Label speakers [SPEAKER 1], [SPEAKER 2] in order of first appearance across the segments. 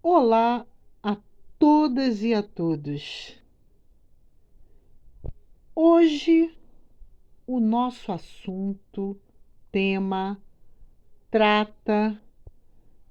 [SPEAKER 1] Olá a todas e a todos. Hoje o nosso tema, trata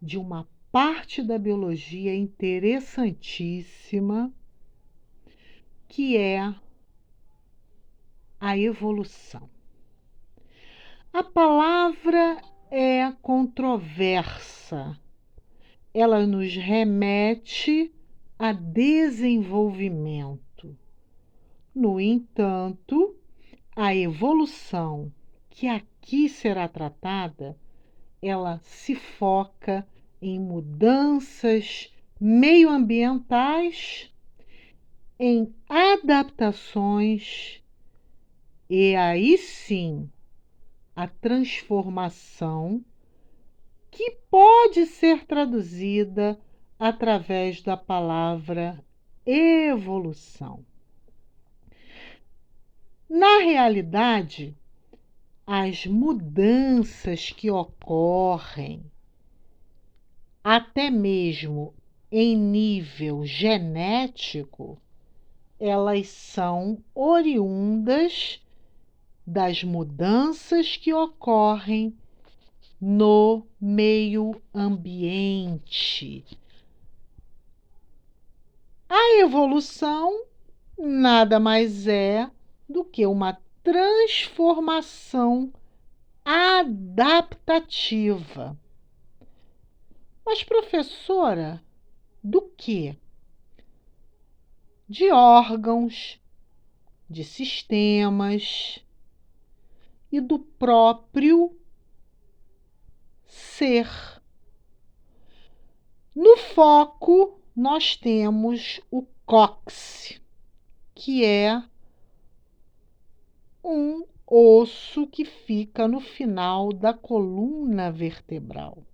[SPEAKER 1] de uma parte da biologia interessantíssima, que é a evolução. A palavra é controversa. Ela nos remete a desenvolvimento. No entanto, a evolução que aqui será tratada, ela se foca em mudanças meioambientais, em adaptações e aí sim a transformação que pode ser traduzida através da palavra evolução. Na realidade, as mudanças que ocorrem, até mesmo em nível genético, elas são oriundas das mudanças que ocorrem no meio ambiente. A evolução nada mais é do que uma transformação adaptativa. Mas, professora, do quê? De órgãos, de sistemas e do próprio ser. No foco, nós temos o cóccix, que é um osso que fica no final da coluna vertebral.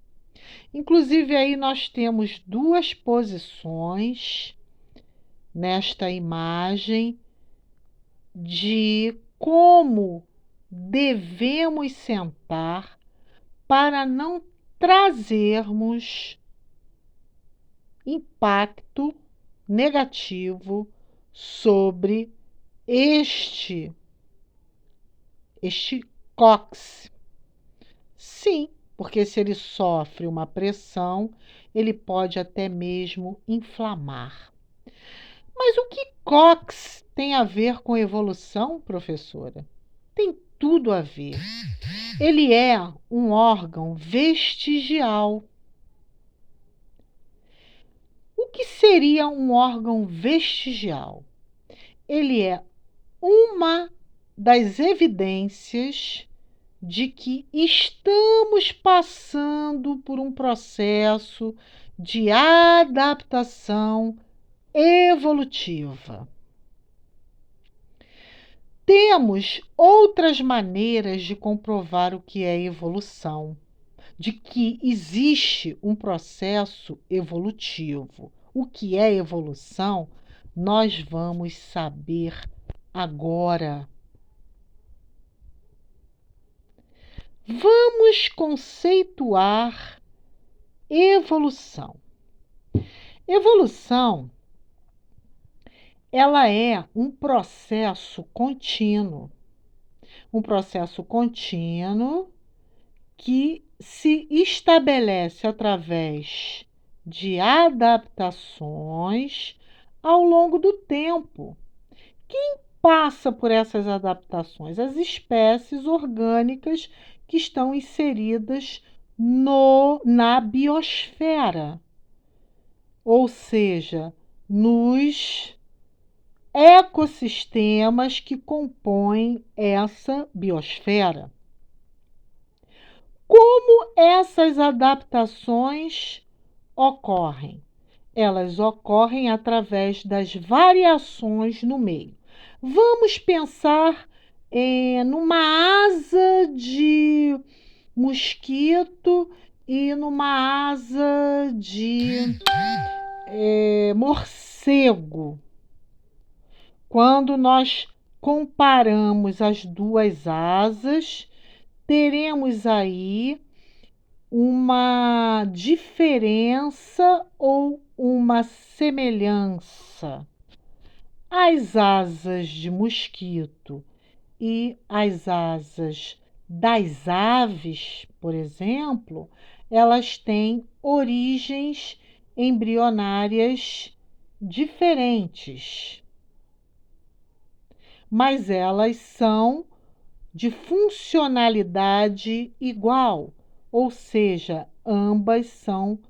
[SPEAKER 1] Inclusive, aí nós temos duas posições nesta imagem de como devemos sentar para não trazermos impacto negativo sobre este cóccix. Sim, porque se ele sofre uma pressão, ele pode até mesmo inflamar. Mas o que cóccix tem a ver com evolução, professora? Tem tudo a ver. Ele é um órgão vestigial. O que seria um órgão vestigial? Ele é uma das evidências de que estamos passando por um processo de adaptação evolutiva. Temos outras maneiras de comprovar o que é evolução, de que existe um processo evolutivo. O que é evolução, nós vamos saber agora. Vamos conceituar evolução. Evolução, ela é um processo contínuo que se estabelece através de adaptações ao longo do tempo. Quem passa por essas adaptações? As espécies orgânicas que estão inseridas na biosfera, ou seja, nos ecossistemas que compõem essa biosfera. Como essas adaptações ocorrem? Elas ocorrem através das variações no meio. Vamos pensar numa asa de mosquito e numa asa de morcego. Quando nós comparamos as duas asas, teremos aí uma diferença ou uma semelhança? As asas de mosquito e as asas das aves, por exemplo, elas têm origens embrionárias diferentes, mas elas são de funcionalidade igual, ou seja, ambas são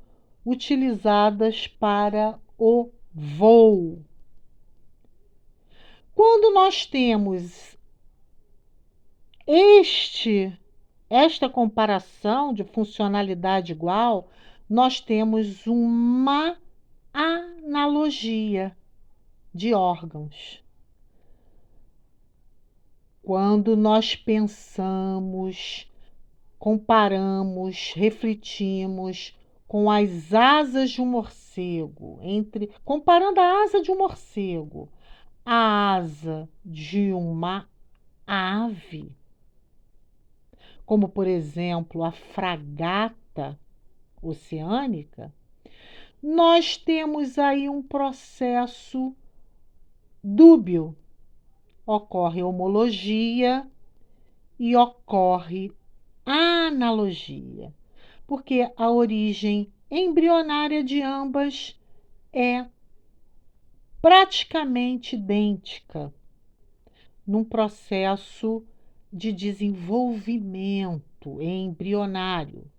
[SPEAKER 1] utilizadas para o voo. Quando nós temos esta comparação de funcionalidade igual, nós temos uma analogia de órgãos. Quando nós pensamos, comparamos, refletimos com as asas de um morcego, comparando a asa de um morcego à asa de uma ave, como por exemplo a fragata oceânica, nós temos aí um processo dúbio. Ocorre homologia e ocorre analogia, porque a origem embrionária de ambas é praticamente idêntica num processo de desenvolvimento embrionário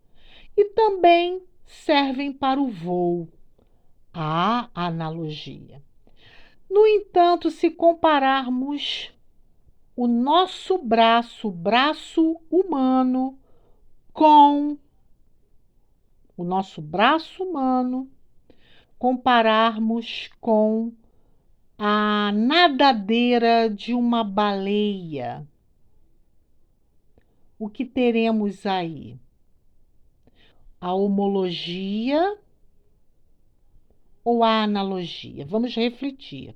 [SPEAKER 1] e também servem para o voo, a analogia. No entanto, se compararmos o nosso braço, o braço humano, com o nosso braço humano, compararmos com a nadadeira de uma baleia, o que teremos aí? A homologia ou a analogia? Vamos refletir.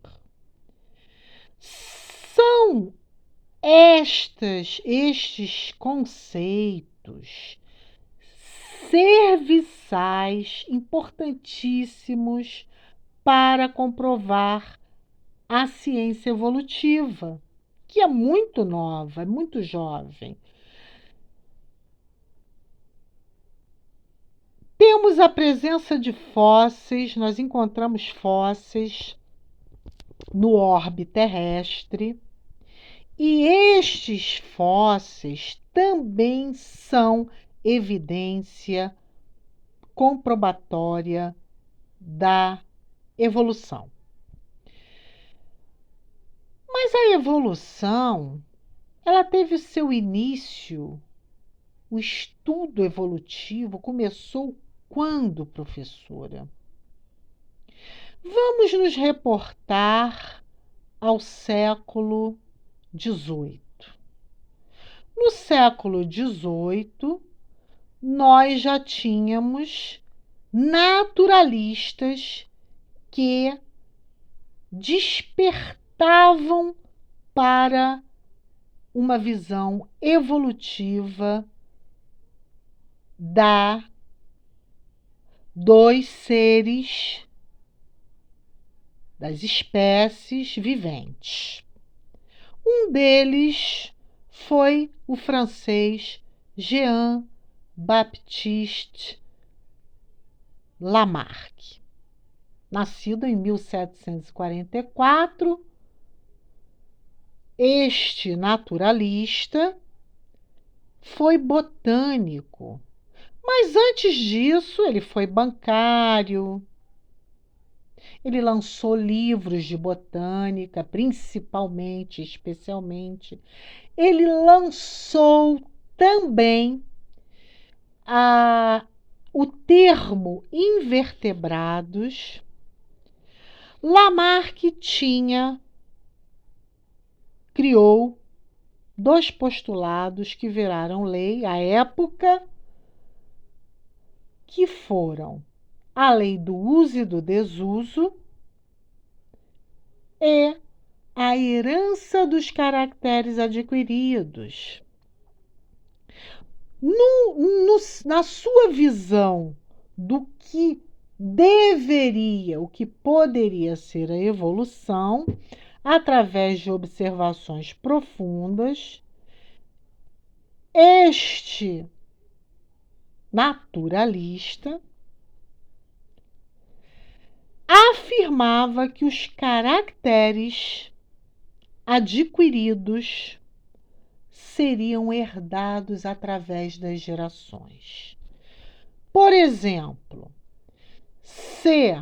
[SPEAKER 1] São estes conceitos serviçais importantíssimos para comprovar a ciência evolutiva, que é muito nova, é muito jovem. Temos a presença de fósseis, nós encontramos fósseis no orbe terrestre, e estes fósseis também são evidência comprobatória da evolução. Mas a evolução, ela teve o seu início, o estudo evolutivo começou quando, professora? Vamos nos reportar ao século XVIII. No século XVIII, nós já tínhamos naturalistas que despertavam para uma visão evolutiva dos seres, das espécies viventes. Um deles foi o francês Jean-Baptiste Lamarck, nascido em 1744. Este naturalista foi botânico, mas antes disso ele foi bancário. Ele lançou livros de botânica, principalmente, especialmente. Ele lançou também o termo invertebrados. Lamarck criou 2 postulados que viraram lei à época, que foram a lei do uso e do desuso e a herança dos caracteres adquiridos. Na sua visão do que deveria, o que poderia ser a evolução, através de observações profundas, este naturalista afirmava que os caracteres adquiridos seriam herdados através das gerações. Por exemplo, se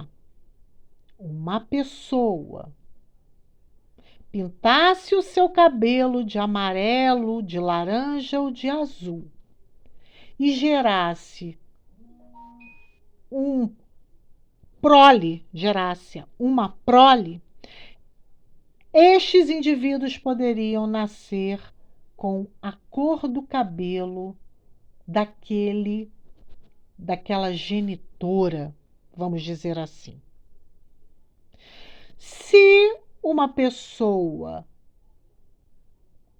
[SPEAKER 1] uma pessoa pintasse o seu cabelo de amarelo, de laranja ou de azul e gerasse uma prole, estes indivíduos poderiam nascer com a cor do cabelo daquela genitora, vamos dizer assim. Se uma pessoa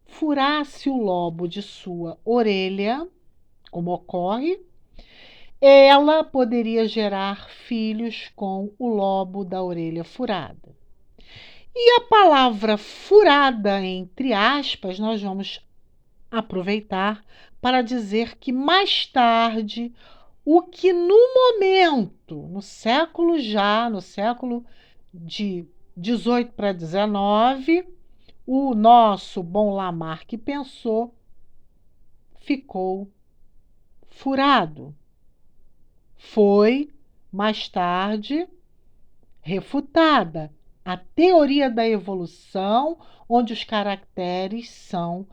[SPEAKER 1] furasse o lobo de sua orelha, como ocorre, ela poderia gerar filhos com o lobo da orelha furada. E a palavra furada, entre aspas, nós vamos aproveitar para dizer que mais tarde, o que no momento, no século de 18 para 19, o nosso bom Lamarck pensou, ficou furado. Foi, mais tarde, refutada a teoria da evolução, onde os caracteres são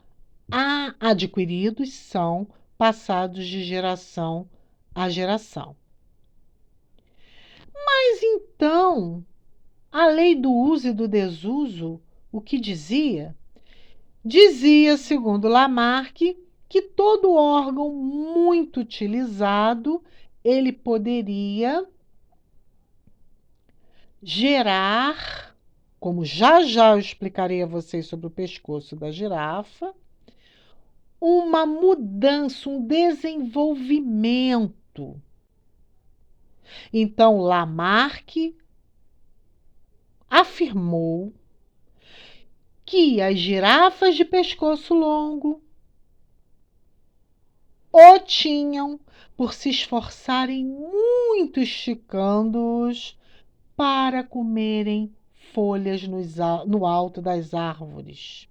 [SPEAKER 1] adquiridos, são passados de geração a geração. Mas então, a lei do uso e do desuso, o que dizia? Dizia, segundo Lamarck, que todo órgão muito utilizado, ele poderia gerar, como já eu explicarei a vocês sobre o pescoço da girafa, uma mudança, um desenvolvimento. Então, Lamarck afirmou que as girafas de pescoço longo o tinham por se esforçarem muito esticando-os para comerem folhas no alto das árvores.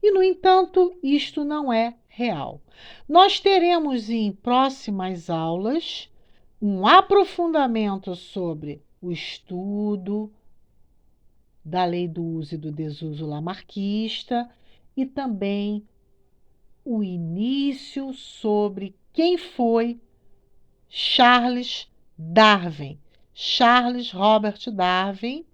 [SPEAKER 1] E, no entanto, isto não é real. Nós teremos em próximas aulas um aprofundamento sobre o estudo da lei do uso e do desuso lamarquista e também o início sobre quem foi Charles Robert Darwin,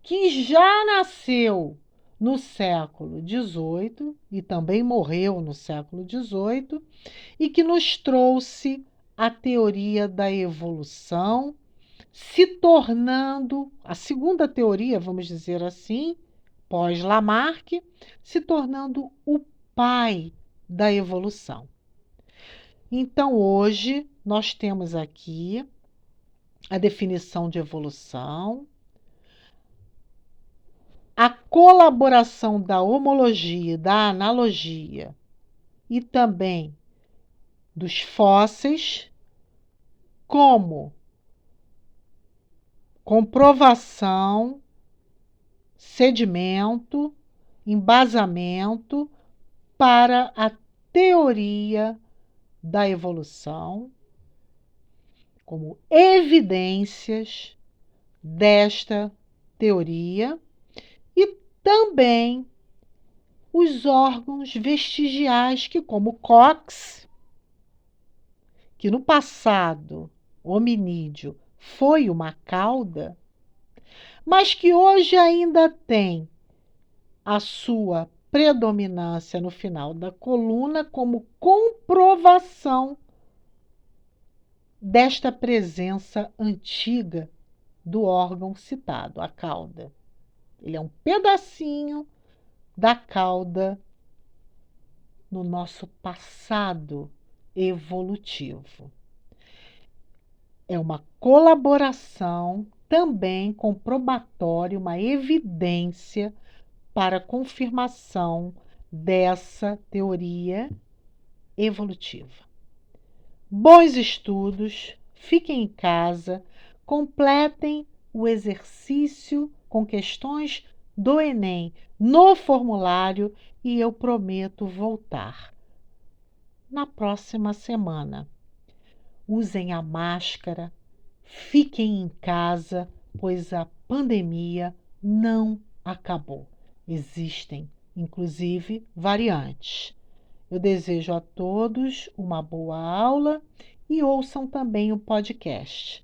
[SPEAKER 1] que já nasceu no século XVIII e também morreu no século XVIII e que nos trouxe a teoria da evolução, se tornando a segunda teoria, vamos dizer assim, pós-Lamarck, se tornando o pai da evolução. Então, hoje, nós temos aqui a definição de evolução, a colaboração da homologia, da analogia e também dos fósseis como comprovação, sedimento, embasamento para a teoria da evolução, como evidências desta teoria, e também os órgãos vestigiais que, como Cox, que no passado, hominídeo, foi uma cauda, mas que hoje ainda tem a sua predominância no final da coluna como comprovação desta presença antiga do órgão citado, a cauda. Ele é um pedacinho da cauda no nosso passado evolutivo. É uma colaboração também comprobatória, uma evidência para confirmação dessa teoria evolutiva. Bons estudos, fiquem em casa, completem o exercício com questões do Enem no formulário e eu prometo voltar na próxima semana. Usem a máscara, fiquem em casa, pois a pandemia não acabou. Existem, inclusive, variantes. Eu desejo a todos uma boa aula e ouçam também o podcast,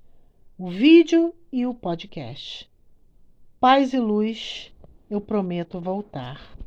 [SPEAKER 1] o vídeo e o podcast. Paz e luz, eu prometo voltar.